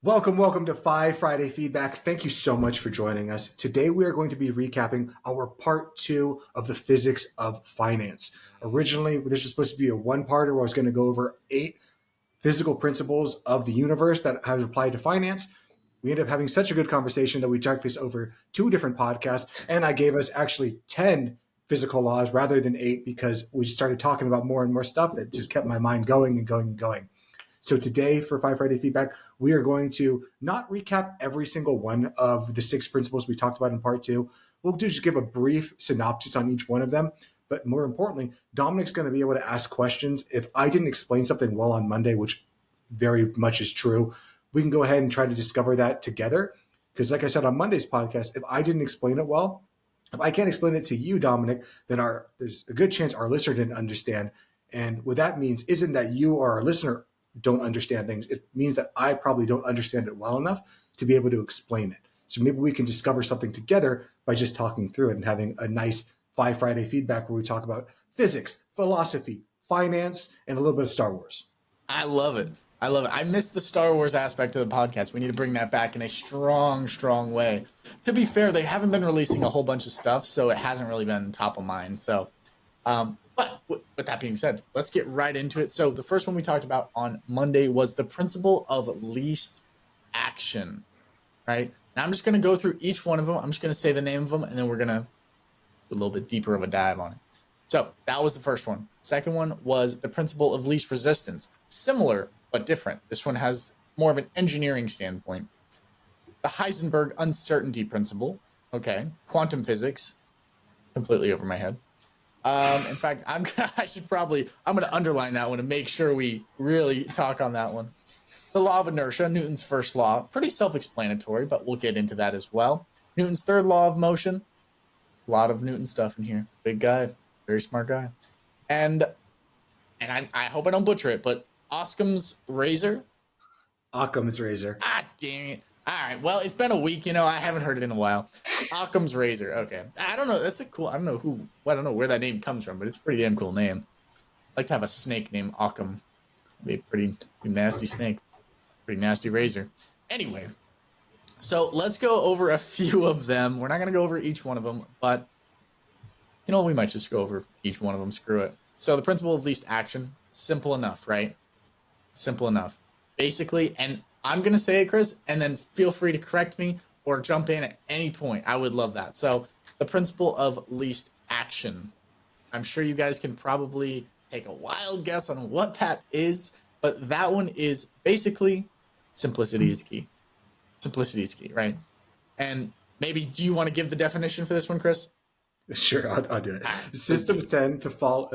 Welcome to Five Friday Feedback. Thank you so much for joining us. Today we are going to be recapping our part 2 of the physics of finance. Originally, this was supposed to be a one-parter where I was going to go over 8 physical principles of the universe that have applied to finance. We ended up having such a good conversation that we took this over 2 different podcasts, and I gave us actually 10 physical laws rather than 8 because we started talking about more and more stuff that just kept my mind going and going and going. So today for Five Friday Feedback, we are going to not recap every single one of the 6 principles we talked about in part 2. We'll just give a brief synopsis on each one of them. But more importantly, Dominic's going to be able to ask questions. If I didn't explain something well on Monday, which very much is true, we can go ahead and try to discover that together. Because like I said on Monday's podcast, if I didn't explain it well, if I can't explain it to you, Dominic, then there's a good chance our listener didn't understand. And what that means isn't that you or our listener don't understand things. It means that I probably don't understand it well enough to be able to explain it. So maybe we can discover something together by just talking through it and having a nice Five Friday Feedback where we talk about physics, philosophy, finance, and a little bit of Star Wars. I love it. I missed the Star Wars aspect of the podcast. We need to bring that back in a strong way. To be fair, they haven't been releasing a whole bunch of stuff, so it hasn't really been top of mind. So, but with that being said, let's get right into it. So the first one we talked about on Monday was the principle of least action, right? Now I'm just going to go through each one of them. I'm just going to say the name of them, and then we're going to do a little bit deeper of a dive on it. So that was the first one. Second one was the principle of least resistance. Similar, but different. This one has more of an engineering standpoint. The Heisenberg Uncertainty Principle. Okay. Quantum physics. Completely over my head. In fact, I'm going to underline that one and make sure we really talk on that one. The Law of Inertia, Newton's first law. Pretty self-explanatory, but we'll get into that as well. Newton's third law of motion. A lot of Newton stuff in here. Big guy. Very smart guy. And I hope I don't butcher it, but Occam's razor. Occam's razor. Ah, dang it. All right. Well, it's been a week. I haven't heard it in a while. Occam's razor. Okay. I don't know. That's a cool. I don't know where that name comes from, but it's a pretty damn cool name. I'd like to have a snake named Occam. Be a pretty nasty snake. Pretty nasty razor. Anyway, so let's go over a few of them. We're not going to go over each one of them, but we might just go over each one of them. Screw it. So the principle of least action, simple enough, right? Simple enough. Basically, and I'm going to say it, Chris, and then feel free to correct me or jump in at any point. I would love that. So the principle of least action. I'm sure you guys can probably take a wild guess on what that is, but that one is basically simplicity is key. Simplicity is key, right? And maybe do you want to give the definition for this one, Chris? Sure, I'll do it. Systems tend to follow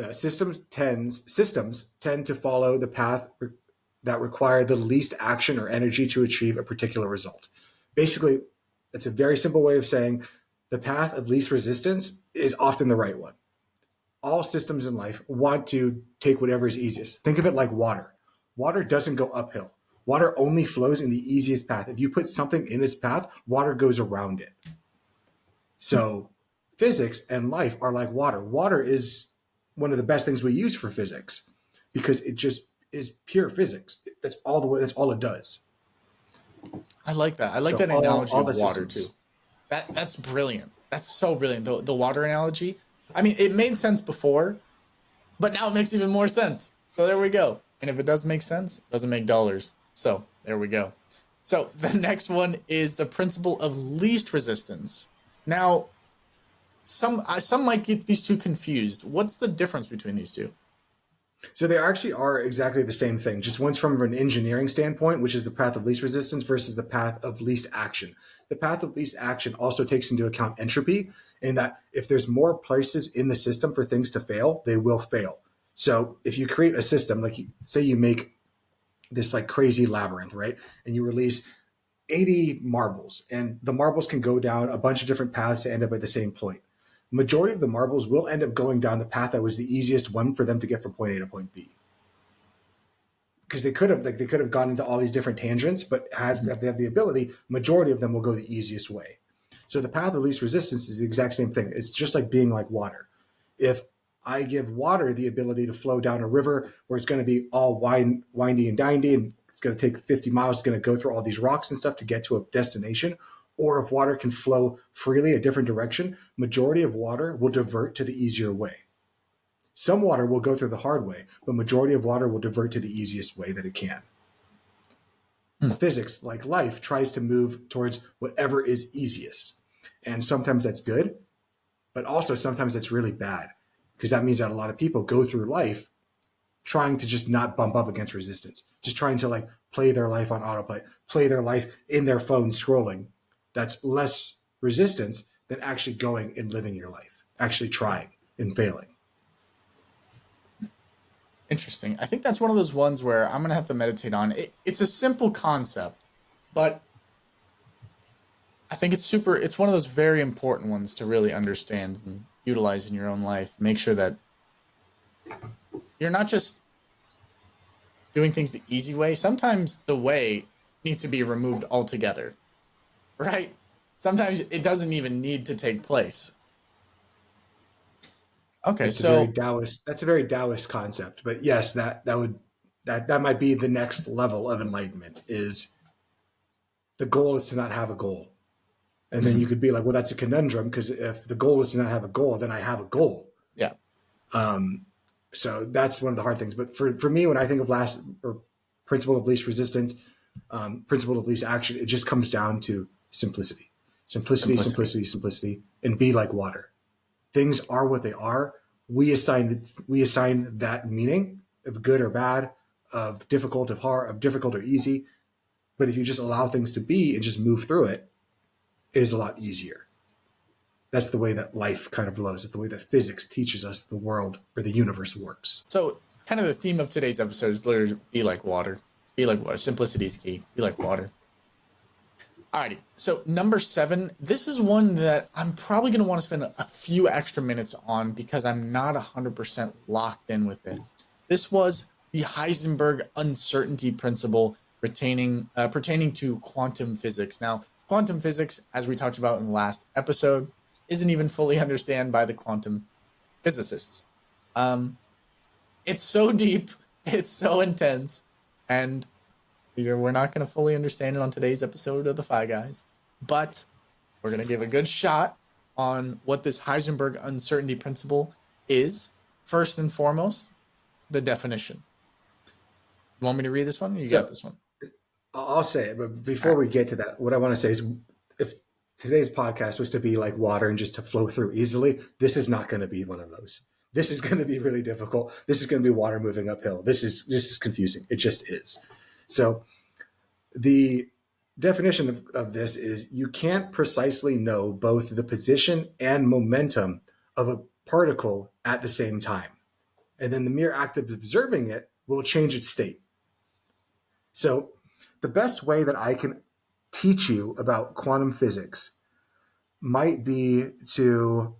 the path that require the least action or energy to achieve a particular result. Basically, it's a very simple way of saying the path of least resistance is often the right one. All systems in life want to take whatever is easiest. Think of it like water. Water doesn't go uphill. Water only flows in the easiest path. If you put something in its path, water goes around it. So physics and life are like water. Water is one of the best things we use for physics because it just is pure physics. That's all it does. I like that. I like that analogy of water too. That's brilliant. That's so brilliant. The water analogy. I mean, it made sense before, but now it makes even more sense. So there we go. And if it does make sense, it doesn't make dollars. So there we go. So the next one is the principle of least resistance. Now, some might get these two confused. What's the difference between these two? So they actually are exactly the same thing. Just one's from an engineering standpoint, which is the path of least resistance versus the path of least action. The path of least action also takes into account entropy in that if there's more places in the system for things to fail, they will fail. So if you create a system, like say you make this like crazy labyrinth, right? And you release 80 marbles and the marbles can go down a bunch of different paths to end up at the same point. Majority of the marbles will end up going down the path that was the easiest one for them to get from point A to point B. Because they could have gone into all these different tangents, but if they have the ability, majority of them will go the easiest way. So the path of least resistance is the exact same thing. It's just like being like water. If I give water the ability to flow down a river where it's going to be all windy and dindy and it's going to take 50 miles, it's going to go through all these rocks and stuff to get to a destination, or if water can flow freely a different direction, majority of water will divert to the easier way. Some water will go through the hard way, but majority of water will divert to the easiest way that it can. Physics, like life, tries to move towards whatever is easiest. And sometimes that's good, but also sometimes that's really bad, because that means that a lot of people go through life trying to just not bump up against resistance, just trying to like play their life on autopilot, play their life in their phone scrolling. That's less resistance than actually going and living your life, actually trying and failing. Interesting. I think that's one of those ones where I'm going to have to meditate on. It's a simple concept, but I think it's one of those very important ones to really understand and utilize in your own life. Make sure that you're not just doing things the easy way. Sometimes the way needs to be removed altogether, right? Sometimes it doesn't even need to take place. Okay, that's a very Taoist concept, but yes, that might be the next level of enlightenment. Is the goal is to not have a goal, and then you could be like, well, that's a conundrum, because if the goal is to not have a goal, then I have a goal. Yeah. So that's one of the hard things. But for me, when I think of principle of least resistance, principle of least action, it just comes down to simplicity, and be like water. Things are what they are. We assign that meaning of good or bad, of difficult, of hard, of difficult or easy. But if you just allow things to be and just move through it, it is a lot easier. That's the way that life kind of flows. It's the way that physics teaches us the world or the universe works. So kind of the theme of today's episode is literally be like water. Be like water. Simplicity is key. Be like water. Alrighty, so number 7, this is one that I'm probably going to want to spend a few extra minutes on because I'm not 100% locked in with it. This was the Heisenberg Uncertainty Principle pertaining to quantum physics. Now, quantum physics, as we talked about in the last episode, isn't even fully understood by the quantum physicists. It's so deep, it's so intense, and we're not going to fully understand it on today's episode of the Fi Guys, but we're going to give a good shot on what this Heisenberg Uncertainty Principle is. First and foremost, the definition. You want me to read this one? You got this one. I'll say it, but before we get to that, what I want to say is, if today's podcast was to be like water and just to flow through easily, this is not going to be one of those. This is going to be really difficult. This is going to be water moving uphill. This is confusing. It just is. So the definition of this is, you can't precisely know both the position and momentum of a particle at the same time. And then the mere act of observing it will change its state. So the best way that I can teach you about quantum physics might be to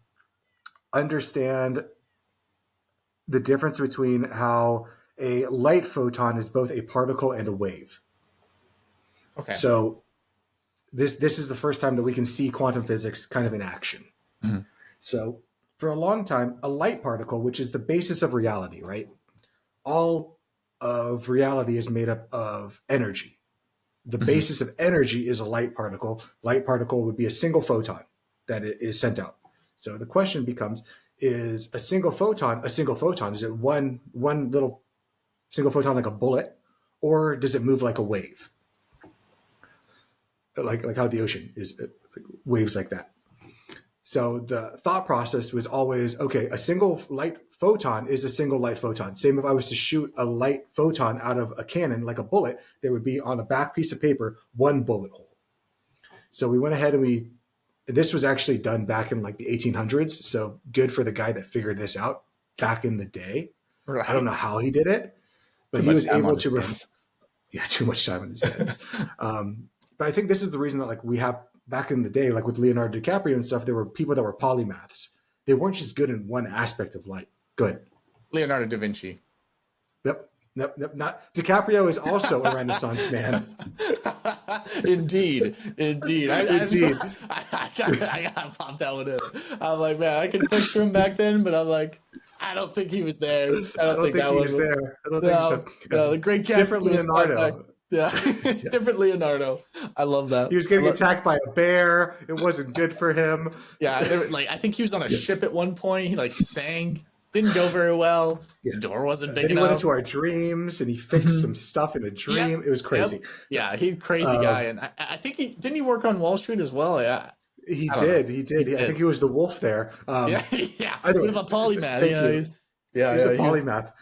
understand the difference between how a light photon is both a particle and a wave. Okay. So this is the first time that we can see quantum physics kind of in action. Mm-hmm. So for a long time, a light particle, which is the basis of reality, right? All of reality is made up of energy. The mm-hmm. basis of energy is a light particle. Light particle would be a single photon that is sent out. So the question becomes, is a single photon a single photon? Is it one little single photon like a bullet, or does it move like a wave? Like how the ocean is, like waves like that. So the thought process was always, okay, a single light photon is a single light photon. Same if I was to shoot a light photon out of a cannon, like a bullet, there would be on a back piece of paper, one bullet hole. So we went ahead and this was actually done back in like the 1800s. So good for the guy that figured this out back in the day. Right. I don't know how he did it, but he was able to, too much time on his hands. But I think this is the reason that like we have back in the day, like with Leonardo DiCaprio and stuff, there were people that were polymaths. They weren't just good in one aspect of light. Good. Leonardo da Vinci. Yep. Not DiCaprio is also a Renaissance man. Indeed. I got popped that one in. I'm like, man, I can picture him back then, but I'm like, I don't think he was there. I don't think that he was there. I don't think so. No, the great Gatsby different Leonardo. Yeah, Yeah. different Leonardo. I love that. He was getting attacked by a bear. It wasn't good for him. Yeah, like I think he was on a Yeah. ship at one point. He like sank, didn't go very well. Yeah. The door wasn't big Then he went enough. into our dreams and he fixed Mhm. some stuff in a Yep, dream. It was yep. crazy. Yeah, he's a crazy guy, Um, and I think he didn't he work on Wall Street as well. Yeah, he I don't know. did. He He did. I think did. he was the wolf there. Yeah, yeah. Either Bit way, of a polymath. thank Yeah, you. He's yeah, a yeah. He's. polymath.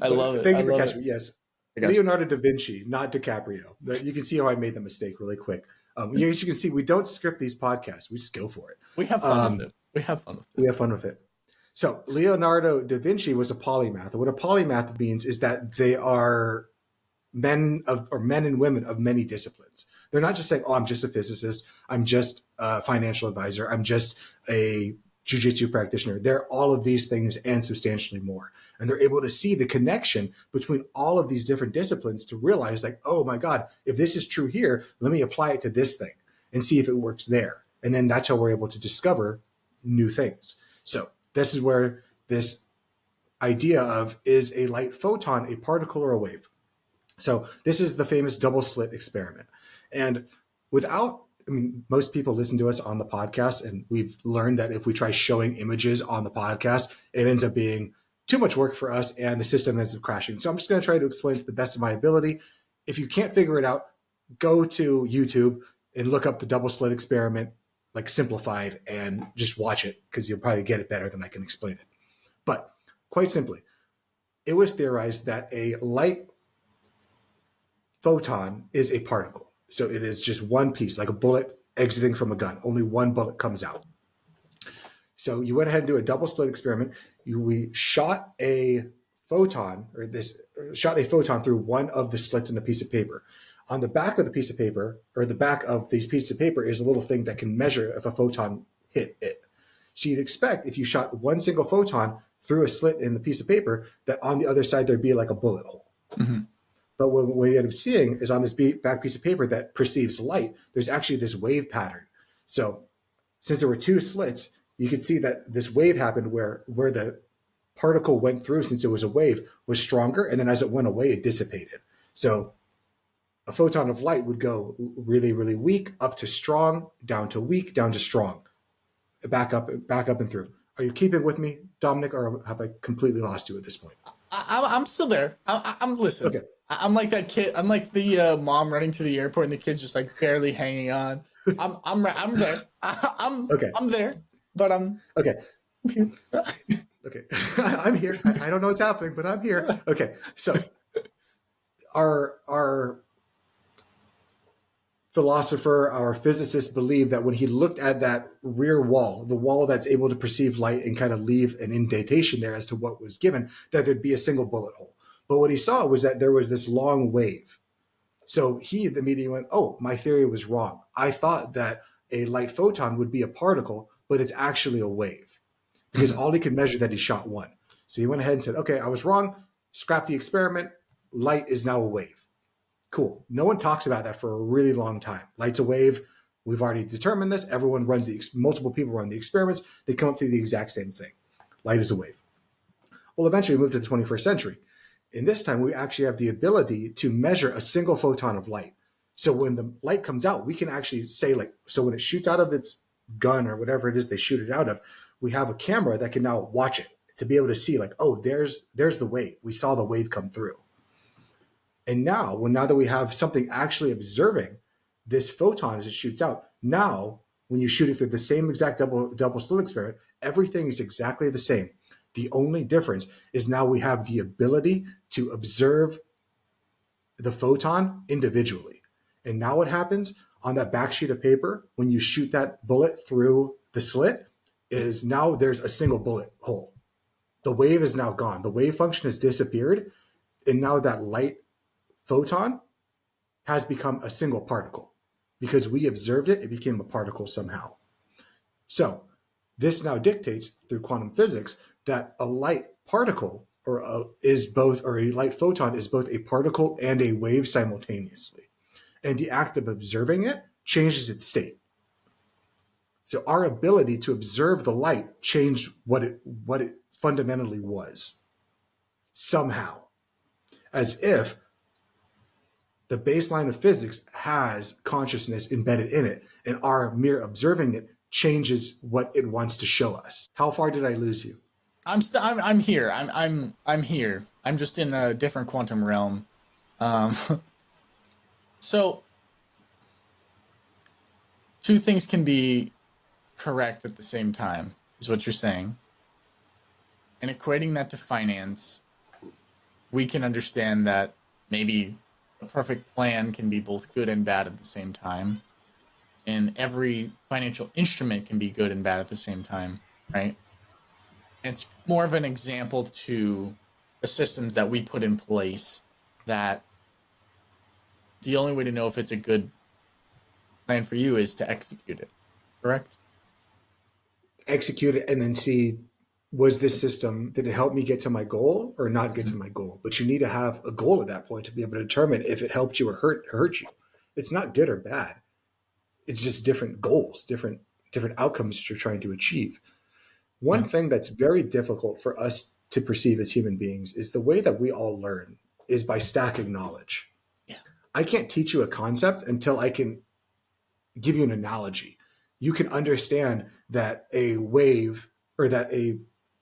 I love it. Thank I you for love catching it. me. Yes. I got you. Leonardo da Vinci, not DiCaprio. You can see how I made the mistake really quick. As you can see, we don't script these podcasts. We just go for it. We have fun with it. We have fun with it. We have fun with it. So Leonardo da Vinci was a polymath. And what a polymath means is that they are men and women of many disciplines. They're not just saying, "Oh, I'm just a physicist. I'm just a financial advisor. I'm just a jiu-jitsu practitioner." They're all of these things and substantially more. And they're able to see the connection between all of these different disciplines to realize, like, oh my God, if this is true here, let me apply it to this thing and see if it works there. And then that's how we're able to discover new things. So this is where this idea of, is a light photon a particle or a wave? So this is the famous double slit experiment. And most people listen to us on the podcast, and we've learned that if we try showing images on the podcast, it ends up being too much work for us and the system ends up crashing. So I'm just going to try to explain it to the best of my ability. If you can't figure it out, go to YouTube and look up the double slit experiment, like simplified, and just watch it because you'll probably get it better than I can explain it. But quite simply, it was theorized that a light photon is a particle. So it is just one piece, like a bullet exiting from a gun. Only one bullet comes out. So you went ahead and do a double slit experiment. We shot a photon through one of the slits in the piece of paper. On the back of the piece of paper, or the back of these pieces of paper, is a little thing that can measure if a photon hit it. So you'd expect if you shot one single photon through a slit in the piece of paper, that on the other side there'd be like a bullet hole. Mm-hmm. But what we end up seeing is on this back piece of paper that perceives light, there's actually this wave pattern. So since there were two slits, you could see that this wave happened where the particle went through, since it was a wave, was stronger. And then as it went away, it dissipated. So a photon of light would go really, really weak, up to strong, down to weak, down to strong, back up and through. Are you keeping with me, Dominic, or have I completely lost you at this point? I'm still there. I'm listening. Okay. I'm like that kid. I'm like the mom running to the airport, and the kid's just like barely hanging on. I'm there. Okay. I'm there, but I'm okay. I'm here. Okay. I'm here. I don't know what's happening, but I'm here. Okay. So our philosopher, our physicist, believed that when he looked at that rear wall, the wall that's able to perceive light and kind of leave an indentation there as to what was given, that there'd be a single bullet hole. But what he saw was that there was this long wave. So he immediately went, oh, my theory was wrong. I thought that a light photon would be a particle, but it's actually a wave, because all he could measure that he shot one. So he went ahead and said, okay, I was wrong. Scrap the experiment. Light is now a wave. Cool. No one talks about that for a really long time. Light's a wave. We've already determined this. Everyone runs multiple people run the experiments. They come up to the exact same thing. Light is a wave. Well, eventually we moved to the 21st century. In this time, we actually have the ability to measure a single photon of light. So when the light comes out, we can actually say, like, so when it shoots out of its gun or whatever it is they shoot it out of, we have a camera that can now watch it to be able to see, like, oh, there's the wave. We saw the wave come through. And now that we have something actually observing this photon as it shoots out, now when you shoot it through the same exact double slit experiment, everything is exactly the same. The only difference is now we have the ability to observe the photon individually. And now what happens on that back sheet of paper when you shoot that bullet through the slit is now there's a single bullet hole. The wave is now gone. The wave function has disappeared. And now that light photon has become a single particle. Because we observed it, it became a particle somehow. So this now dictates through quantum physics that a light particle a light photon is both a particle and a wave simultaneously. And the act of observing it changes its state. So our ability to observe the light changed what it fundamentally was somehow. As if The baseline of physics has consciousness embedded in it, and our mere observing it changes what it wants to show us. How far did I lose you? I'm here. I'm here. I'm just in a different quantum realm. Um, so two things can be correct at the same time, is what you're saying. And equating that to finance, we can understand that maybe a perfect plan can be both good and bad at the same time. And every financial instrument can be good and bad at the same time, right? And it's more of an example to the systems that we put in place, that the only way to know if it's a good plan for you is to execute it, correct? Execute it and then see, was this system, did it help me get to my goal or not get to my goal? But you need to have a goal at that point to be able to determine if it helped you or hurt you. It's not good or bad. It's just different goals, different outcomes that you're trying to achieve. One Yeah. thing that's very difficult for us to perceive as human beings is the way that we all learn is by stacking knowledge. Yeah. I can't teach you a concept until I can give you an analogy. You can understand that a wave, or that a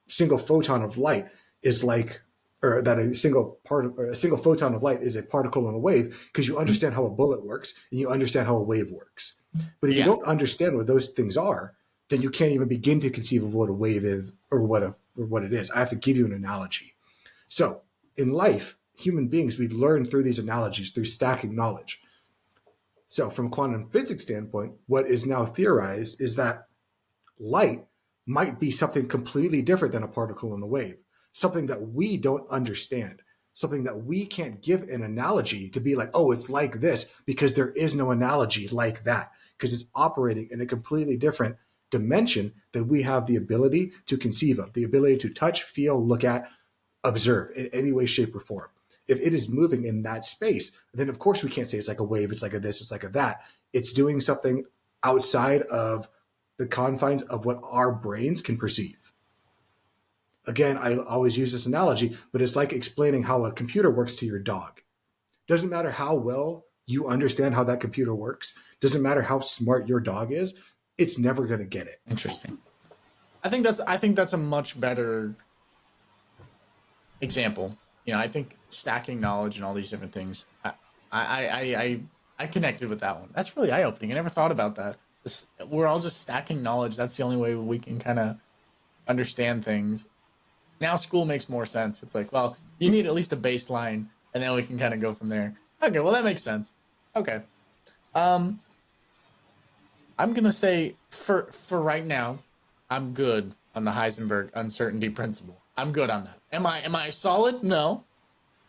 single photon of light is like, or that a single photon of light is a particle in a wave, because you understand how a bullet works and you understand how a wave works. But if you Yeah. don't understand what those things are, then you can't even begin to conceive of what a wave is, or what it is. I have to give you an analogy. So in life, human beings, we learn through these analogies, through stacking knowledge. So from a quantum physics standpoint, what is now theorized is that light might be something completely different than a particle in a wave, something that we don't understand, something that we can't give an analogy to be like, oh, it's like this, because there is no analogy like that, because it's operating in a completely different dimension that we have the ability to conceive of, the ability to touch, feel, look at, observe in any way, shape, or form. If it is moving in that space, then of course we can't say it's like a wave, it's like a this, it's like a that. It's doing something outside of the confines of what our brains can perceive. Again, I always use this analogy, but it's like explaining how a computer works to your dog. Doesn't matter how well you understand how that computer works, doesn't matter how smart your dog is, it's never going to get it. Interesting. I think that's a much better example. I think stacking knowledge and all these different things. I connected with that one. That's really eye opening. I never thought about that. We're all just stacking knowledge. That's the only way we can kind of understand things. Now school makes more sense. It's like, well, you need at least a baseline, and then we can kind of go from there. Okay, well that makes sense. Okay, I'm gonna say for right now, I'm good on the Heisenberg Uncertainty Principle. I'm good on that. Am I solid? No,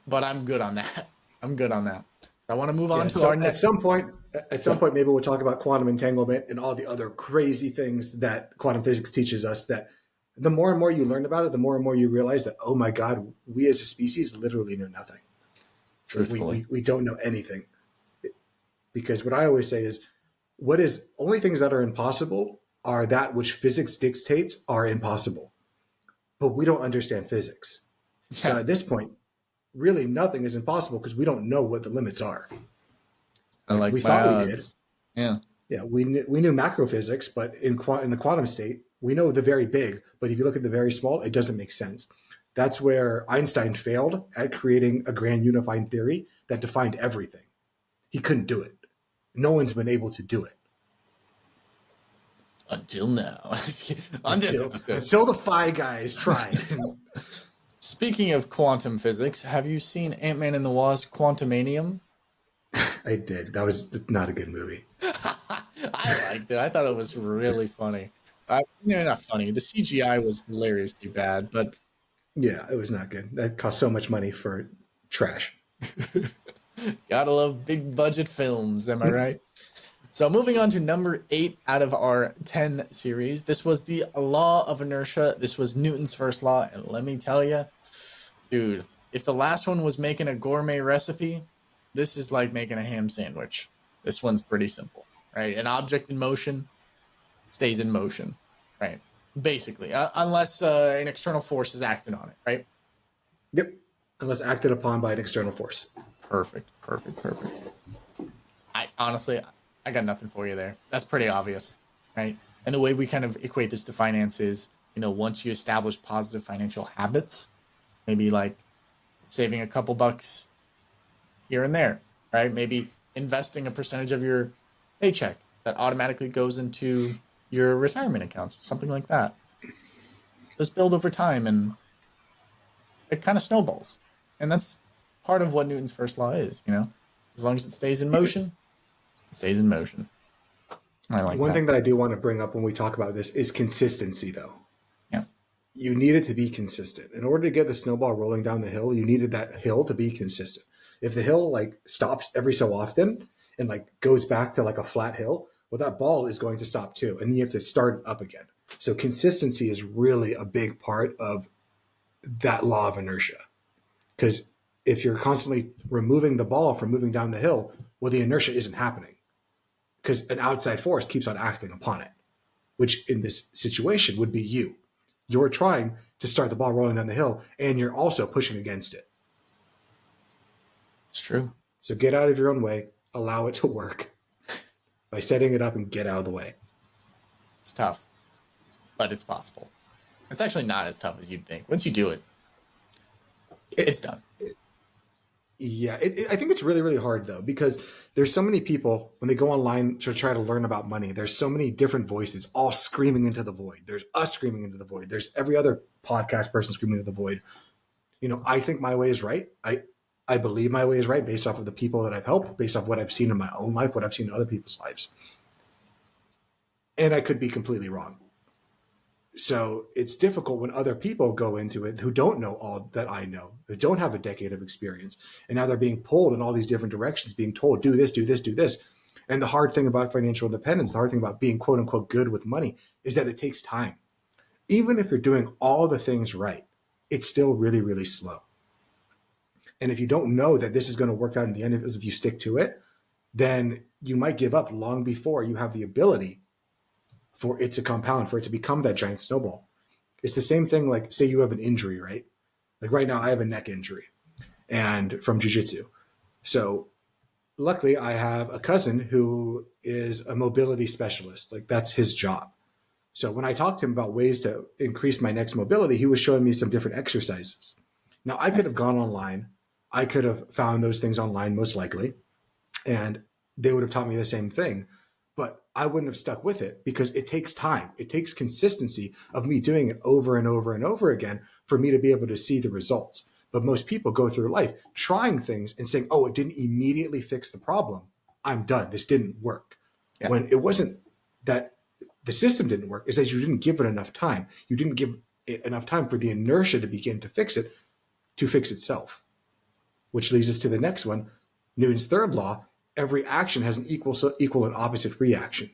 but I'm good on that. I'm good on that. So I want to move on to our next. At some point, maybe we'll talk about quantum entanglement and all the other crazy things that quantum physics teaches us. That the more and more you learn about it, the more and more you realize that, oh my God, we as a species literally know nothing. Truthfully, we don't know anything. Because what I always say is, only things that are impossible are that which physics dictates are impossible. But we don't understand physics. Yeah. So at this point, really nothing is impossible because we don't know what the limits are. we thought we did. Yeah. Yeah, we knew macro physics, but in the quantum state, we know the very big. But if you look at the very small, it doesn't make sense. That's where Einstein failed at creating a grand unifying theory that defined everything. He couldn't do it. No one's been able to do it. Until now. On this episode. Until the Phi guys tried. Speaking of quantum physics, have you seen Ant-Man and the Wasp: Quantumanium? I did. That was not a good movie. I liked it. I thought it was really funny. Not funny. The CGI was hilariously bad, but yeah, it was not good. That cost so much money for trash. Gotta love big budget films, am I right? So moving on to number 8 out of our 10 series. This was the Law of Inertia. This was Newton's first law. And let me tell you, dude, if the last one was making a gourmet recipe, this is like making a ham sandwich. This one's pretty simple, right? An object in motion stays in motion, right? Basically, unless an external force is acting on it, right? Yep. Unless acted upon by an external force. Perfect. I honestly, I got nothing for you there. That's pretty obvious, right? And the way we kind of equate this to finance is, once you establish positive financial habits, maybe like saving a couple bucks here and there, right? Maybe investing a percentage of your paycheck that automatically goes into your retirement accounts, something like that. Those build over time and it kind of snowballs. And that's part of what Newton's first law is, As long as it stays in motion, it stays in motion. I like One that. thing that I do want to bring up when we talk about this is consistency, though. Yeah. You needed to be consistent. In order to get the snowball rolling down the hill, you needed that hill to be consistent. If the hill like stops every so often and like goes back to like a flat hill, well, that ball is going to stop too. And you have to start up again. So consistency is really a big part of that law of inertia. Because if you're constantly removing the ball from moving down the hill, well, the inertia isn't happening because an outside force keeps on acting upon it, which in this situation would be you. You're trying to start the ball rolling down the hill, and you're also pushing against it. It's true. So get out of your own way, allow it to work by setting it up and get out of the way. It's tough, but it's possible. It's actually not as tough as you'd think. Once you do it, it's done. Yeah, I think it's really, really hard, though, because there's so many people, when they go online to try to learn about money, there's so many different voices all screaming into the void. There's us screaming into the void. There's every other podcast person screaming into the void. I think my way is right. I believe my way is right based off of the people that I've helped, based off what I've seen in my own life, what I've seen in other people's lives. And I could be completely wrong. So it's difficult when other people go into it who don't know all that I know, who don't have a decade of experience. And now they're being pulled in all these different directions, being told, do this, do this, do this. And the hard thing about financial independence, the hard thing about being quote unquote good with money is that it takes time. Even if you're doing all the things right, it's still really, really slow. And if you don't know that this is going to work out in the end, if you stick to it, then you might give up long before you have the ability for it to compound, for it to become that giant snowball. It's the same thing, like say you have an injury, right? Like right now I have a neck injury and from jiu-jitsu. So luckily I have a cousin who is a mobility specialist. Like that's his job. So when I talked to him about ways to increase my neck's mobility, he was showing me some different exercises. Now I could have gone online. I could have found those things online most likely, and they would have taught me the same thing. But I wouldn't have stuck with it because it takes time. It takes consistency of me doing it over and over and over again for me to be able to see the results. But most people go through life trying things and saying, oh, it didn't immediately fix the problem. I'm done. This didn't work. Yeah. When it wasn't that the system didn't work, it's that you didn't give it enough time. You didn't give it enough time for the inertia to begin to fix it, to fix itself. Which leads us to the next one, Newton's third law. Every action has an equal and opposite reaction.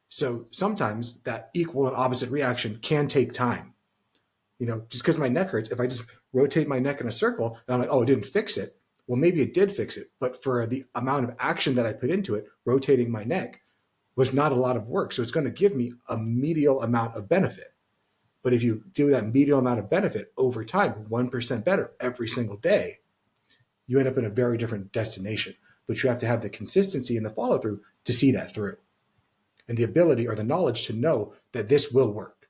So sometimes that equal and opposite reaction can take time. Just because my neck hurts, if I just rotate my neck in a circle and I'm like, oh, it didn't fix it. Well, maybe it did fix it. But for the amount of action that I put into it, rotating my neck was not a lot of work. So it's going to give me a medial amount of benefit. But if you do that medial amount of benefit over time, 1% better every single day, you end up in a very different destination. But you have to have the consistency and the follow through to see that through, and the ability or the knowledge to know that this will work.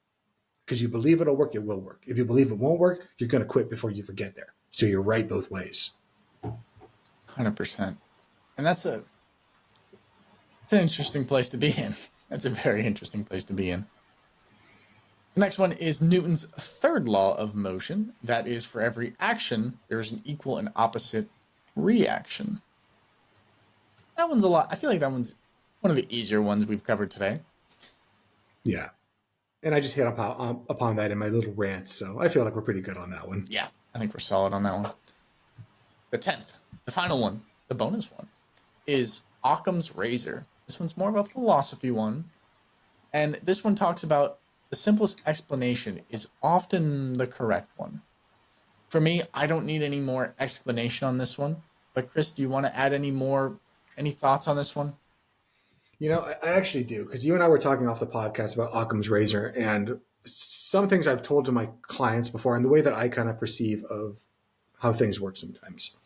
Because you believe it'll work, it will work. If you believe it won't work, you're going to quit before you get there. So you're right both ways. 100%. And that's an interesting place to be in. That's a very interesting place to be in. The next one is Newton's third law of motion. That is, for every action, there's an equal and opposite reaction. That one's a lot. I feel like that one's one of the easier ones we've covered today. Yeah. And I just hit upon that in my little rant, so I feel like we're pretty good on that one. Yeah, I think we're solid on that one. The 10th, the final one, the bonus one, is Occam's razor. This one's more of a philosophy one. And this one talks about the simplest explanation is often the correct one. For me, I don't need any more explanation on this one. But Chris, do you want to add any thoughts on this one? I actually do, because you and I were talking off the podcast about Occam's razor and some things I've told to my clients before and the way that I kind of perceive of how things work sometimes.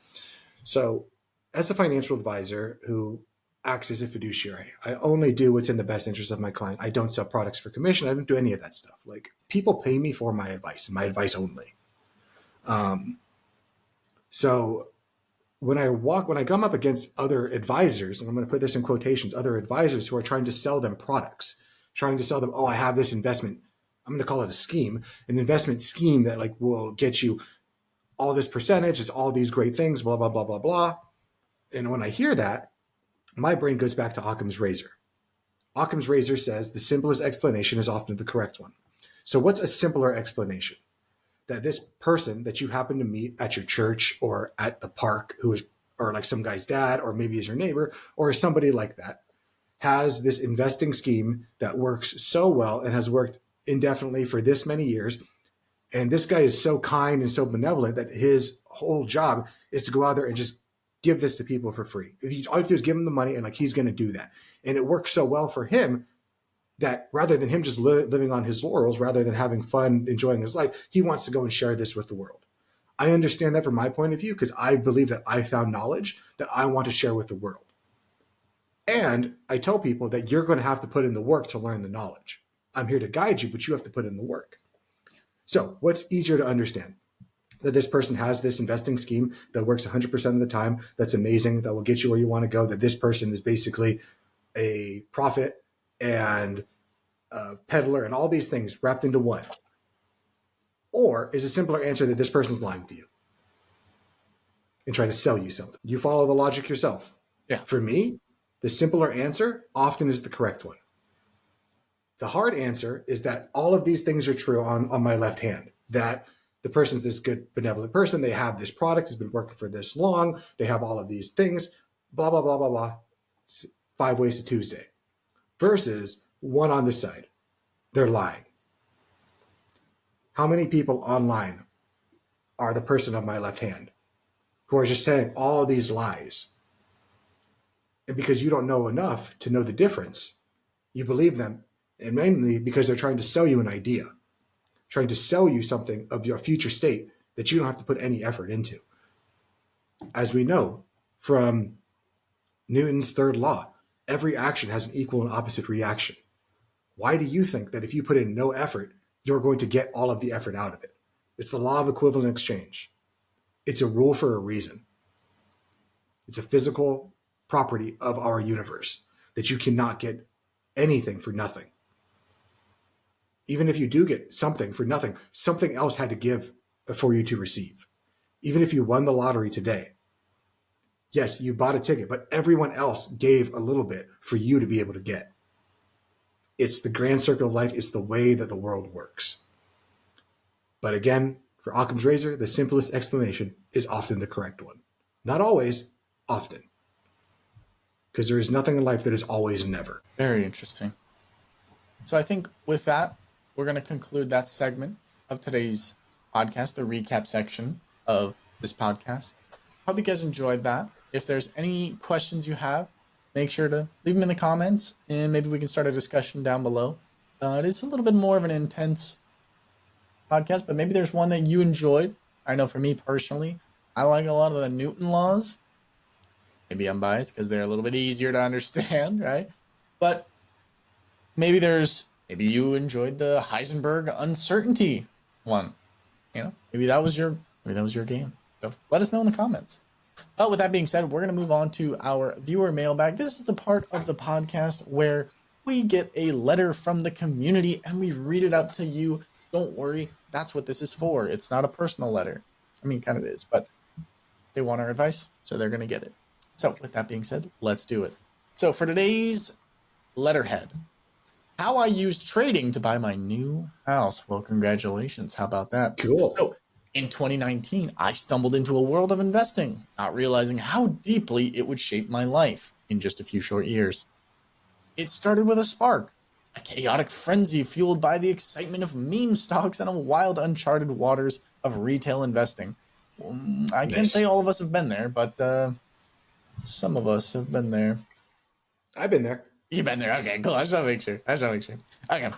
So as a financial advisor who acts as a fiduciary, I only do what's in the best interest of my client. I don't sell products for commission. I don't do any of that stuff. Like, people pay me for my advice and my advice only. So when I come up against other advisors, and I'm going to put this in quotations, other advisors who are trying to sell them products, trying to sell them, oh, I have this investment. I'm going to call it a scheme, an investment scheme that like will get you all this percentage, it's all these great things, blah, blah, blah, blah, blah. And when I hear that, my brain goes back to Occam's razor. Occam's razor says the simplest explanation is often the correct one. So what's a simpler explanation? That this person that you happen to meet at your church or at the park, who is, or like some guy's dad, or maybe is your neighbor, or somebody like that, has this investing scheme that works so well and has worked indefinitely for this many years. And this guy is so kind and so benevolent that his whole job is to go out there and just give this to people for free. All you have to do is give him the money, and like he's going to do that. And it works so well for him that rather than him just living on his laurels, rather than having fun, enjoying his life, he wants to go and share this with the world. I understand that from my point of view because I believe that I found knowledge that I want to share with the world. And I tell people that you're going to have to put in the work to learn the knowledge. I'm here to guide you, but you have to put in the work. So what's easier to understand? That this person has this investing scheme that works 100% of the time, that's amazing, that will get you where you want to go, that this person is basically a prophet and a peddler and all these things wrapped into one? Or is a simpler answer that this person's lying to you and trying to sell you something? You follow the logic yourself. Yeah. For me, the simpler answer often is the correct one. The hard answer is that all of these things are true on my left hand, that the person's this good, benevolent person. They have this product, it's been working for this long. They have all of these things, blah, blah, blah, blah, blah. 5 ways to Tuesday. Versus one on this side. They're lying. How many people online are the person of my left hand who are just saying all these lies? And because you don't know enough to know the difference, you believe them, and mainly because they're trying to sell you an idea, trying to sell you something of your future state that you don't have to put any effort into. As we know from Newton's third law, every action has an equal and opposite reaction. Why do you think that if you put in no effort, you're going to get all of the effort out of it? It's the law of equivalent exchange. It's a rule for a reason. It's a physical property of our universe that you cannot get anything for nothing. Even if you do get something for nothing, something else had to give for you to receive. Even if you won the lottery today, yes, you bought a ticket, but everyone else gave a little bit for you to be able to get. It's the grand circle of life. It's the way that the world works. But again, for Occam's razor, the simplest explanation is often the correct one. Not always, often. Because there is nothing in life that is always never. Very interesting. So I think with that, we're going to conclude that segment of today's podcast, the recap section of this podcast. Hope you guys enjoyed that. If there's any questions you have, make sure to leave them in the comments, and maybe we can start a discussion down below. It is a little bit more of an intense podcast, but maybe there's one that you enjoyed. I know for me personally, I like a lot of the Newton laws. Maybe I'm biased because they're a little bit easier to understand, right? But maybe you enjoyed the Heisenberg Uncertainty one. Maybe that was your game. So let us know in the comments. But with that being said, we're going to move on to our viewer mailbag. This is the part of the podcast where we get a letter from the community and we read it out to you. Don't worry, that's what this is for. It's not a personal letter. I mean, kind of is, but they want our advice, so they're going to get it. So with that being said, let's do it. So for today's letterhead, how I used trading to buy my new house. Well, congratulations. How about that? Cool. So in 2019, I stumbled into a world of investing, not realizing how deeply it would shape my life in just a few short years. It started with a spark, a chaotic frenzy fueled by the excitement of meme stocks and a wild, uncharted waters of retail investing. I can't say all of us have been there, but some of us have been there. I've been there. You've been there. Okay, cool. I just want to make sure. Okay.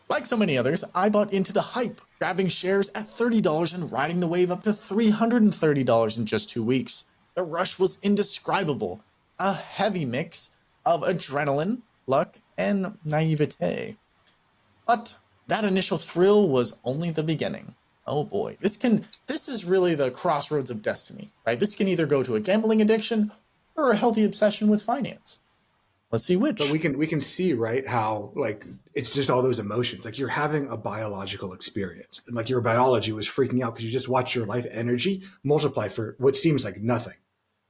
Like so many others, I bought into the hype, grabbing shares at $30 and riding the wave up to $330 in just 2 weeks. The rush was indescribable, a heavy mix of adrenaline, luck, and naivete. But that initial thrill was only the beginning. Oh boy, this is really the crossroads of destiny, right? This can either go to a gambling addiction or a healthy obsession with finance. Let's see which. But we can see, right, how like it's just all those emotions. Like you're having a biological experience, and like your biology was freaking out because you just watched your life energy multiply for what seems like nothing,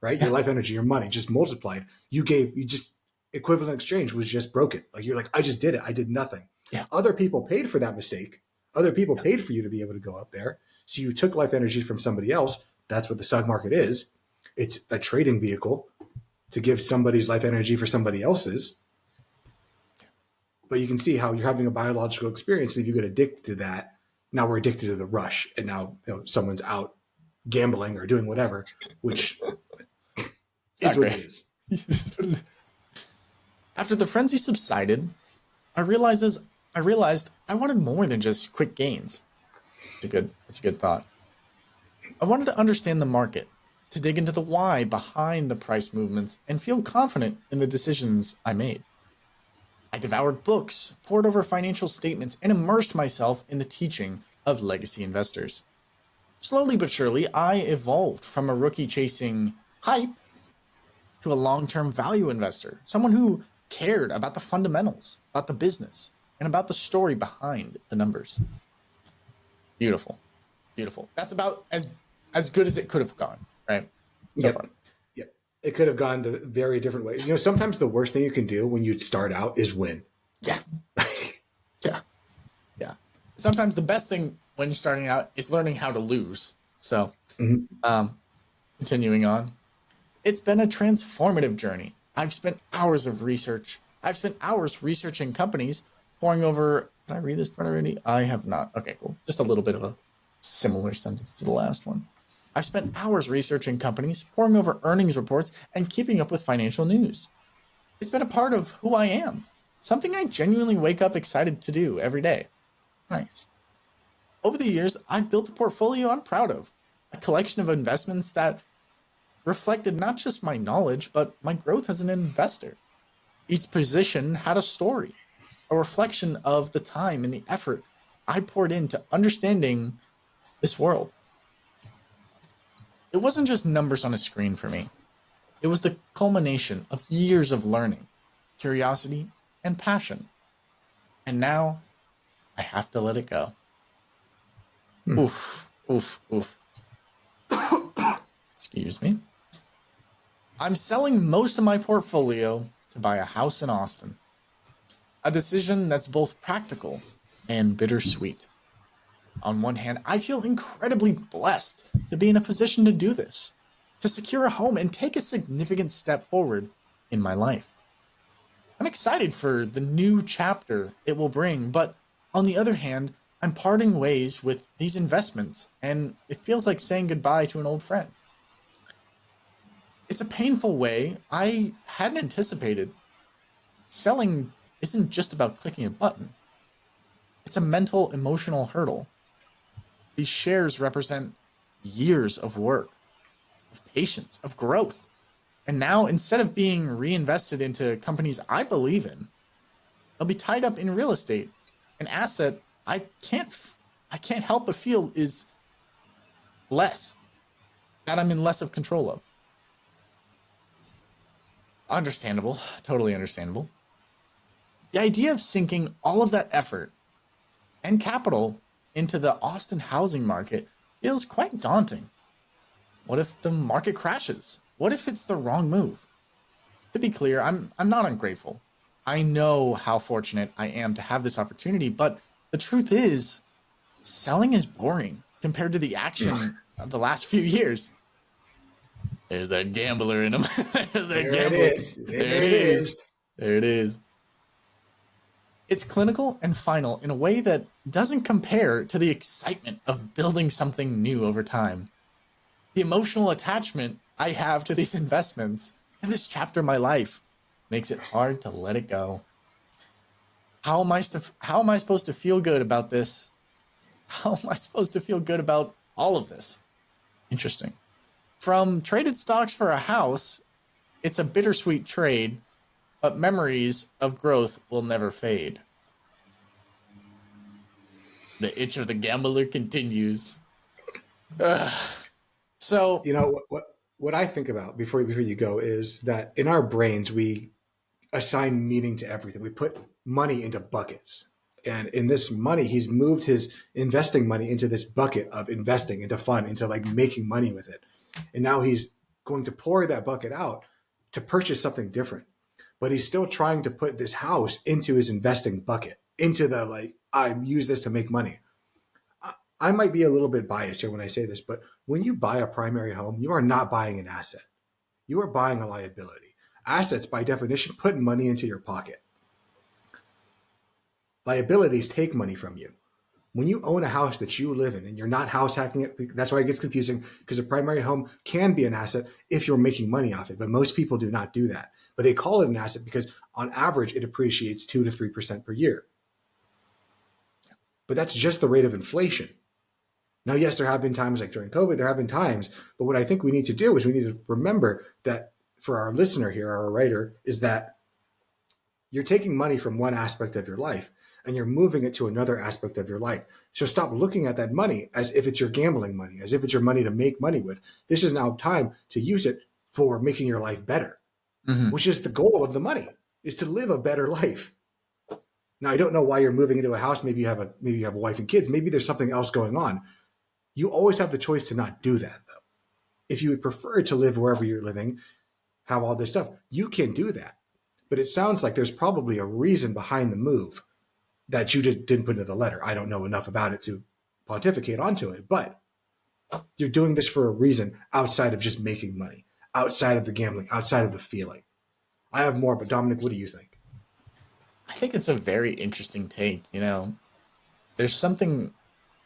right? Your life energy, your money just multiplied. You just equivalent exchange was just broken. Like you're like, I just did it. I did nothing. Yeah. Other people paid for that mistake. Other people paid for you to be able to go up there. So you took life energy from somebody else. That's what the stock market is. It's a trading vehicle to give somebody's life energy for somebody else's. But you can see how you're having a biological experience. And if you get addicted to that, now we're addicted to the rush. And now someone's out gambling or doing whatever, which is what it is. After the frenzy subsided, I realized I wanted more than just quick gains. It's a good thought. I wanted to understand the market, to dig into the why behind the price movements and feel confident in the decisions I made. I devoured books, pored over financial statements, and immersed myself in the teaching of legacy investors. Slowly but surely, I evolved from a rookie chasing hype to a long-term value investor, someone who cared about the fundamentals, about the business, and about the story behind the numbers. Beautiful. Beautiful. That's about as good as it could have gone, right? So far. Yep. It could have gone the very different way. Sometimes the worst thing you can do when you start out is win. Yeah. Yeah. Sometimes the best thing when you're starting out is learning how to lose. So, continuing on. It's been a transformative journey. I've spent hours researching companies, poring over. Did I read this part already? I have not. Okay, cool. Just a little bit of a similar sentence to the last one. I've spent hours researching companies, poring over earnings reports, and keeping up with financial news. It's been a part of who I am, something I genuinely wake up excited to do every day. Nice. Over the years, I've built a portfolio I'm proud of, a collection of investments that reflected not just my knowledge, but my growth as an investor. Each position had a story, a reflection of the time and the effort I poured into understanding this world. It wasn't just numbers on a screen for me. It was the culmination of years of learning, curiosity, and passion. And now I have to let it go. Oof. Excuse me. I'm selling most of my portfolio to buy a house in Austin. A decision that's both practical and bittersweet. On one hand, I feel incredibly blessed to be in a position to do this, to secure a home and take a significant step forward in my life. I'm excited for the new chapter it will bring, but on the other hand, I'm parting ways with these investments, and it feels like saying goodbye to an old friend. It's a painful way I hadn't anticipated. Selling isn't just about clicking a button. It's a mental, emotional hurdle. These shares represent years of work, of patience, of growth. And now, instead of being reinvested into companies I believe in, they'll be tied up in real estate, an asset I can't help but feel is less, that I'm in less of control of. Understandable, totally understandable. The idea of sinking all of that effort and capital into the Austin housing market feels quite daunting. What if the market crashes? What if it's the wrong move? To be clear, I'm not ungrateful. I know how fortunate I am to have this opportunity, but the truth is, selling is boring compared to the action of the last few years. There's that gambler in him. There it is. There it is. It's clinical and final in a way that doesn't compare to the excitement of building something new over time. The emotional attachment I have to these investments and this chapter of my life makes it hard to let it go. How am I supposed to feel good about this? How am I supposed to feel good about all of this? Interesting. From traded stocks for a house, it's a bittersweet trade, but memories of growth will never fade. The itch of the gambler continues. Ugh. So, What I think about before you go is that in our brains we assign meaning to everything. We put money into buckets. And in this money, he's moved his investing money into this bucket of investing, into fun, into like making money with it. And now he's going to pour that bucket out to purchase something different. But he's still trying to put this house into his investing bucket, into the like, I use this to make money. I might be a little bit biased here when I say this, but when you buy a primary home, you are not buying an asset. You are buying a liability. Assets, by definition, put money into your pocket. Liabilities take money from you. When you own a house that you live in and you're not house hacking it, that's why it gets confusing, because a primary home can be an asset if you're making money off it. But most people do not do that. But they call it an asset because on average, it appreciates 2 to 3% per year. But that's just the rate of inflation. Now, yes, there have been times like during COVID, there have been times, but what I think we need to do is we need to remember that for our listener here, our writer, is that you're taking money from one aspect of your life and you're moving it to another aspect of your life. So stop looking at that money as if it's your gambling money, as if it's your money to make money with. This is now time to use it for making your life better, which is the goal of the money, is to live a better life. Now, I don't know why you're moving into a house. Maybe you have a wife and kids. Maybe there's something else going on. You always have the choice to not do that, though. If you would prefer to live wherever you're living, have all this stuff, you can do that. But it sounds like there's probably a reason behind the move that you didn't put into the letter. I don't know enough about it to pontificate onto it, but you're doing this for a reason outside of just making money, outside of the gambling, outside of the feeling. I have more, but Dominic, what do you think? I think it's a very interesting take. There's something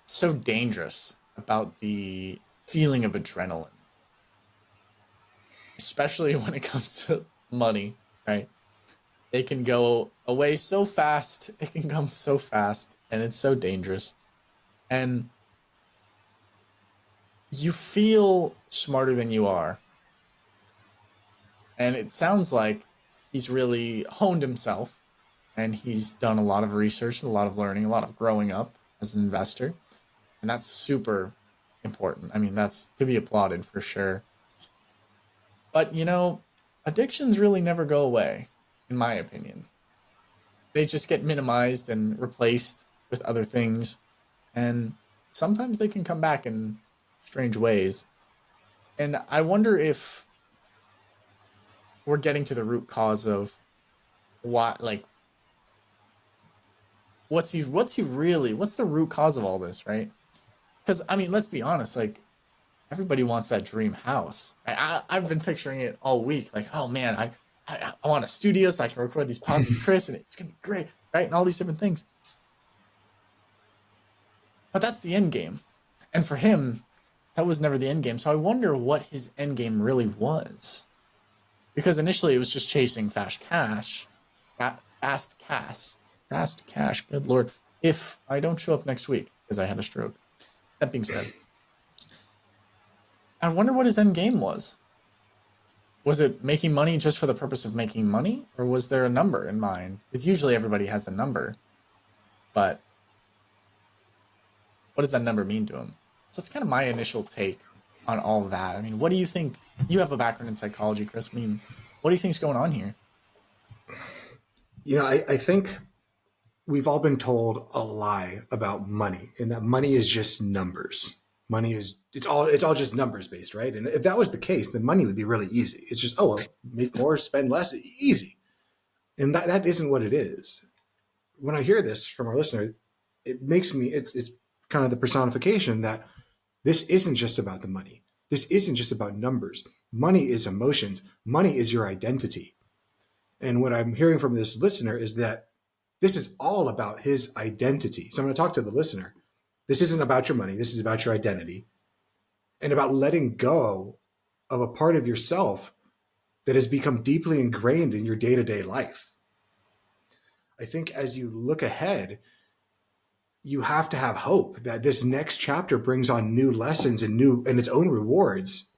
so dangerous about the feeling of adrenaline, especially when it comes to money, right? It can go away so fast, it can come so fast, and it's so dangerous. And you feel smarter than you are. And it sounds like he's really honed himself and he's done a lot of research, a lot of learning, a lot of growing up as an investor. And that's super important. I mean, that's to be applauded for sure. But, addictions really never go away, in my opinion. They just get minimized and replaced with other things. And sometimes they can come back in strange ways. And I wonder if we're getting to the root cause of what's the root cause of all this, right? Because, I mean, let's be honest, like, everybody wants that dream house. I've been picturing it all week. Like, oh man, I want a studio so I can record these pods with Chris and it's going to be great, right? And all these different things. But that's the end game. And for him, that was never the end game. So I wonder what his end game really was. Because initially it was just chasing fast cash. Good Lord. If I don't show up next week because I had a stroke. That being said, I wonder what his end game was. Was it making money just for the purpose of making money? Or was there a number in mind? Because usually everybody has a number. But what does that number mean to him? So that's kind of my initial take on all of that. I mean, what do you think? You have a background in psychology, Chris. I mean, what do you think's going on here? I think we've all been told a lie about money, and that money is just numbers. Money is it's all just numbers based, right? And if that was the case, then money would be really easy. It's just, make more, spend less, easy. And that isn't what it is. When I hear this from our listener, it makes me it's kind of the personification that this isn't just about the money. This isn't just about numbers. Money is emotions. Money is your identity. And what I'm hearing from this listener is that this is all about his identity. So I'm going to talk to the listener. This isn't about your money. This is about your identity and about letting go of a part of yourself that has become deeply ingrained in your day-to-day life. I think as you look ahead, you have to have hope that this next chapter brings on new lessons and its own rewards.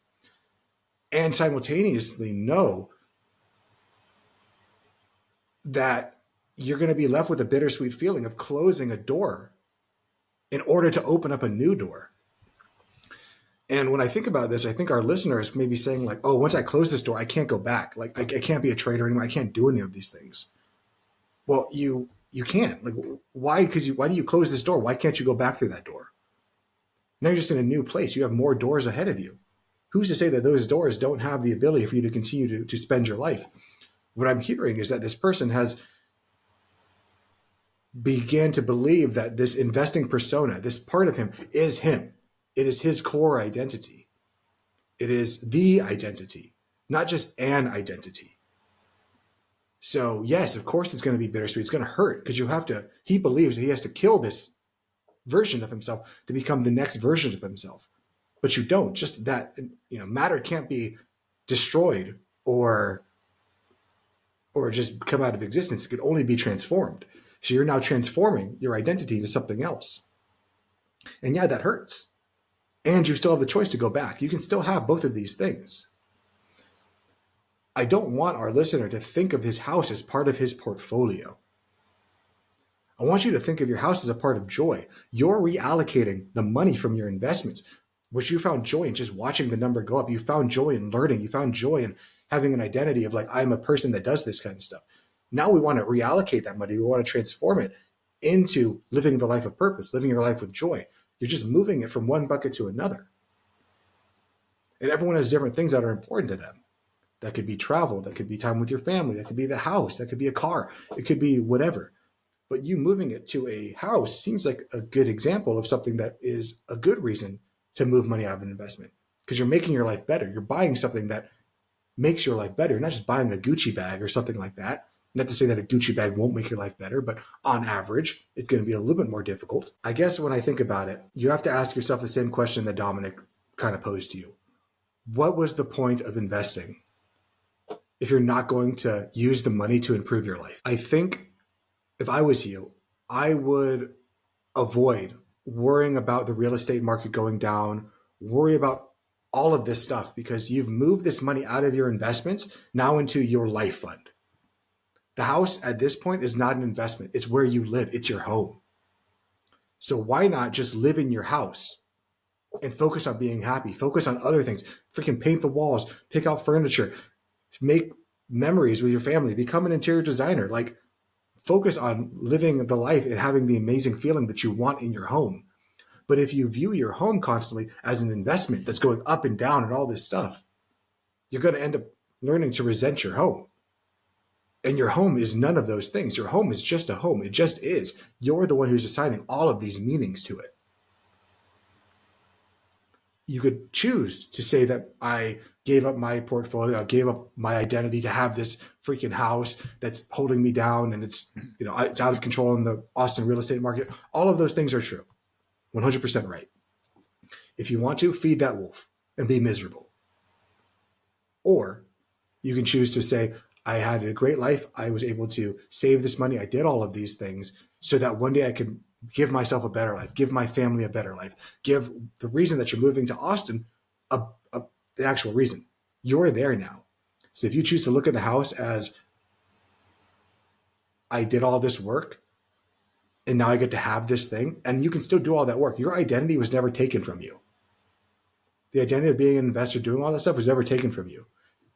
and simultaneously know that you're going to be left with a bittersweet feeling of closing a door in order to open up a new door. And when I think about this, I think our listeners may be saying like, oh, once I close this door, I can't go back. Like I can't be a trader anymore. I can't do any of these things. Well, you can't. Like, why? Why do you close this door? Why can't you go back through that door? Now you're just in a new place. You have more doors ahead of you. Who's to say that those doors don't have the ability for you to continue to spend your life? What I'm hearing is that this person has began to believe that this investing persona, this part of him, is him. It is his core identity. It is the identity, not just an identity. So yes, of course it's going to be bittersweet. It's going to hurt because he believes that he has to kill this version of himself to become the next version of himself. But you don't. Just that, matter can't be destroyed or just come out of existence. It can only be transformed. So you're now transforming your identity into something else. And yeah, that hurts. And you still have the choice to go back. You can still have both of these things. I don't want our listener to think of his house as part of his portfolio. I want you to think of your house as a part of joy. You're reallocating the money from your investments, which you found joy in just watching the number go up. You found joy in learning. You found joy in having an identity of like, I'm a person that does this kind of stuff. Now we want to reallocate that money. We want to transform it into living the life of purpose, living your life with joy. You're just moving it from one bucket to another. And everyone has different things that are important to them. That could be travel. That could be time with your family. That could be the house. That could be a car. It could be whatever. But you moving it to a house seems like a good example of something that is a good reason to move money out of an investment, because you're making your life better. You're buying something that makes your life better. You're not just buying a Gucci bag or something like that. Not to say that a Gucci bag won't make your life better, but on average, it's going to be a little bit more difficult. I guess when I think about it, you have to ask yourself the same question that Dominic kind of posed to you. What was the point of investing if you're not going to use the money to improve your life? I think if I was you, I would avoid worrying about the real estate market going down, worry about all of this stuff, because you've moved this money out of your investments now into your life fund. The house at this point is not an investment. It's where you live. It's your home. So why not just live in your house and focus on being happy? Focus on other things. Freaking paint the walls, pick out furniture, make memories with your family, become an interior designer. Like, focus on living the life and having the amazing feeling that you want in your home. But if you view your home constantly as an investment that's going up and down and all this stuff, you're going to end up learning to resent your home. And your home is none of those things. Your home is just a home. It just is. You're the one who's assigning all of these meanings to it. You could choose to say that I gave up my portfolio, I gave up my identity to have this freaking house that's holding me down, and it's it's out of control in the Austin real estate market. All of those things are true. 100% right. If you want to, feed that wolf and be miserable. Or you can choose to say, I had a great life. I was able to save this money. I did all of these things so that one day I could give myself a better life, give my family a better life, give the reason that you're moving to Austin the actual reason. You're there now. So if you choose to look at the house as, I did all this work and now I get to have this thing, and you can still do all that work. Your identity was never taken from you. The identity of being an investor, doing all that stuff, was never taken from you.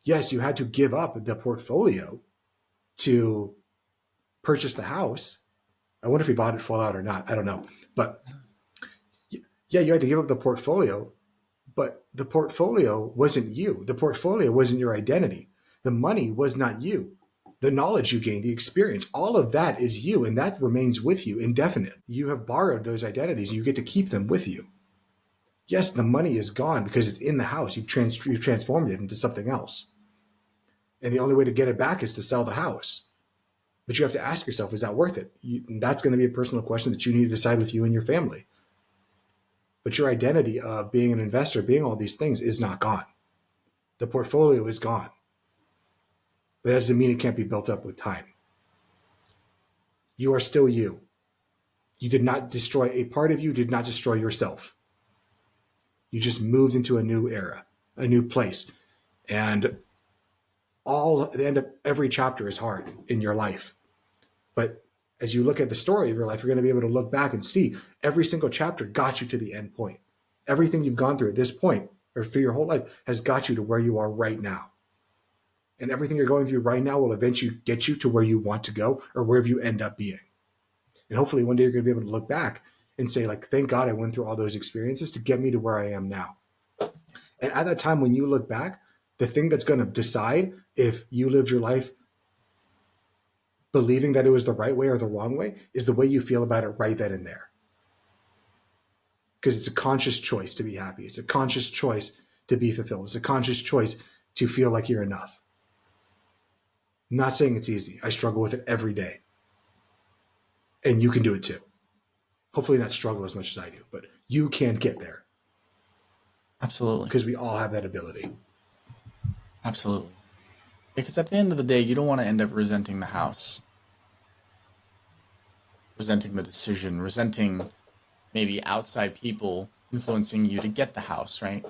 Yes, you had to give up the portfolio to purchase the house. I wonder if he bought it full out or not. I don't know. But yeah, you had to give up the portfolio, but the portfolio wasn't you. The portfolio wasn't your identity. The money was not you. The knowledge you gained, the experience, all of that is you, and that remains with you indefinite. You have borrowed those identities. You get to keep them with you. Yes, the money is gone because it's in the house. You've transformed it into something else. And the only way to get it back is to sell the house. But you have to ask yourself, is that worth it? That's going to be a personal question that you need to decide with you and your family. But your identity of being an investor, being all these things, is not gone. The portfolio is gone. But that doesn't mean it can't be built up with time. You are still you. You did not destroy a part of you, did not destroy yourself. You just moved into a new era, a new place. And all at the end of every chapter is hard in your life. But as you look at the story of your life, you're going to be able to look back and see every single chapter got you to the end point. Everything you've gone through at this point or through your whole life has got you to where you are right now. And everything you're going through right now will eventually get you to where you want to go or wherever you end up being. And hopefully one day you're going to be able to look back and say, like, thank God I went through all those experiences to get me to where I am now. And at that time, when you look back, the thing that's going to decide if you lived your life believing that it was the right way or the wrong way is the way you feel about it right then and there. Because it's a conscious choice to be happy. It's a conscious choice to be fulfilled. It's a conscious choice to feel like you're enough. I'm not saying it's easy. I struggle with it every day. And you can do it too. Hopefully not struggle as much as I do, but you can get there. Absolutely. Because we all have that ability. Absolutely. Because at the end of the day, you don't want to end up resenting the house, resenting the decision, resenting maybe outside people influencing you to get the house, right?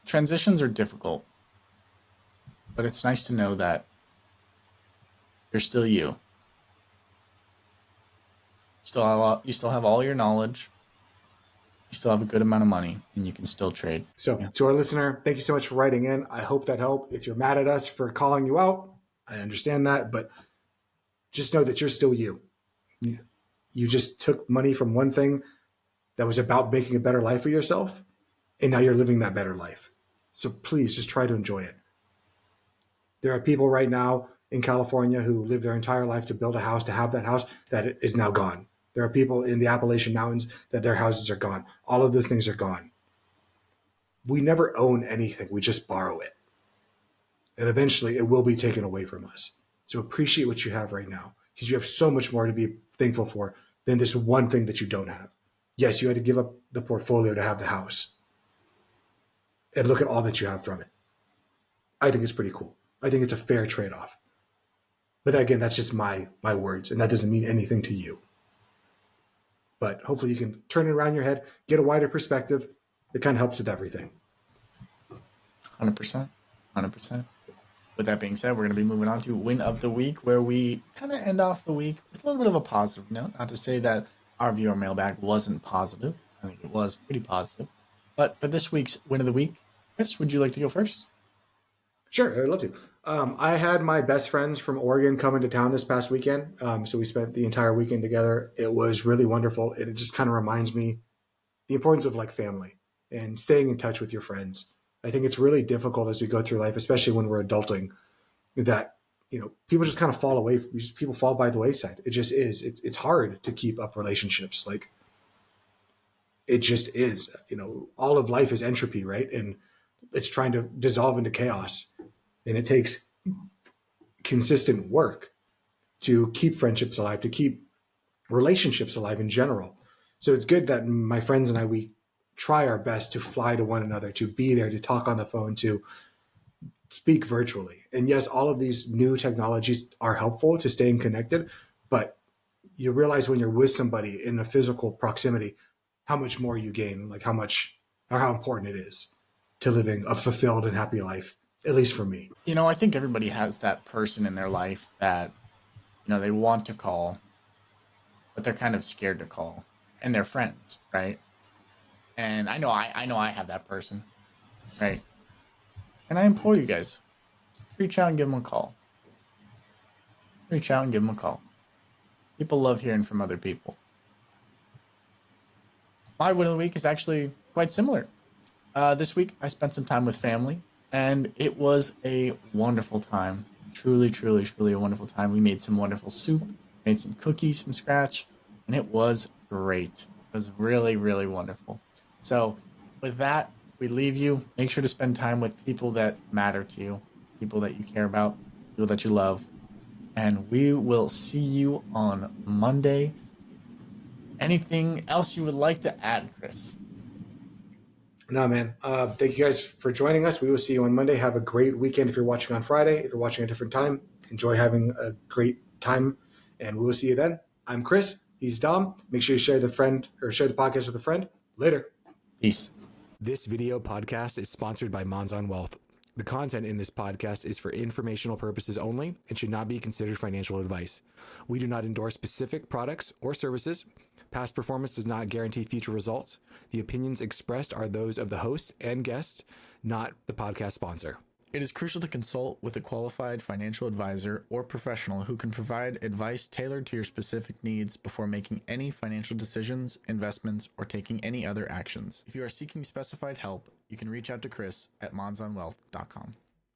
Transitions are difficult, but it's nice to know that you're still you. You still have all your knowledge. You still have a good amount of money, and you can still trade. So to our listener, thank you so much for writing in. I hope that helped. If you're mad at us for calling you out, I understand that, but just know that you're still you. You just took money from one thing that was about making a better life for yourself, and now you're living that better life. So please just try to enjoy it. There are people right now in California who live their entire life to build a house, to have that house that is now gone. There are people in the Appalachian Mountains that their houses are gone. All of those things are gone. We never own anything. We just borrow it. And eventually it will be taken away from us. So appreciate what you have right now because you have so much more to be thankful for than this one thing that you don't have. Yes, you had to give up the portfolio to have the house. And look at all that you have from it. I think it's pretty cool. I think it's a fair trade-off. But again, that's just my words, and that doesn't mean anything to you. But hopefully you can turn it around your head, get a wider perspective. It kind of helps with everything. 100%. 100%. With that being said, we're going to be moving on to Win of the Week, where we kind of end off the week with a little bit of a positive note. Not to say that our viewer mailbag wasn't positive. I think it was pretty positive. But for this week's Win of the Week, Chris, would you like to go first? Sure, I'd love to. I had my best friends from Oregon come into town this past weekend. So we spent the entire weekend together. It was really wonderful. And it just kind of reminds me the importance of like family and staying in touch with your friends. I think it's really difficult as we go through life, especially when we're adulting, that, you know, people just kind of fall away. People fall by the wayside. It just is. It's hard to keep up relationships. Like it just is, you know, all of life is entropy, right? And it's trying to dissolve into chaos. And it takes consistent work to keep friendships alive, to keep relationships alive in general. So it's good that my friends and I, we try our best to fly to one another, to be there, to talk on the phone, to speak virtually. And yes, all of these new technologies are helpful to staying connected, but you realize when you're with somebody in a physical proximity, how much more you gain, like how much or how important it is to living a fulfilled and happy life, at least for me. You know, I think everybody has that person in their life that, you know, they want to call, but they're kind of scared to call, and they're friends, right? And I know I have that person, right? And I implore you guys, reach out and give them a call. Reach out and give them a call. People love hearing from other people. My win of the week is actually quite similar. This week, I spent some time with family, and it was a wonderful time. Truly, truly, truly a wonderful time. We made some wonderful soup, made some cookies from scratch, and it was great. It was really, really wonderful. So with that, we leave you. Make sure to spend time with people that matter to you, people that you care about, people that you love. And we will see you on Monday. Anything else you would like to add, Chris? No, man. Thank you guys for joining us. We will see you on Monday. Have a great weekend if you're watching on Friday. If you're watching a different time, enjoy having a great time. And we will see you then. I'm Chris. He's Dom. Make sure you share the podcast with a friend. Later. Peace. This video podcast is sponsored by Monzon Wealth. The content in this podcast is for informational purposes only and should not be considered financial advice. We do not endorse specific products or services. Past performance does not guarantee future results. The opinions expressed are those of the hosts and guests, not the podcast sponsor. It is crucial to consult with a qualified financial advisor or professional who can provide advice tailored to your specific needs before making any financial decisions, investments, or taking any other actions. If you are seeking specified help, you can reach out to Chris at monzonwealth.com.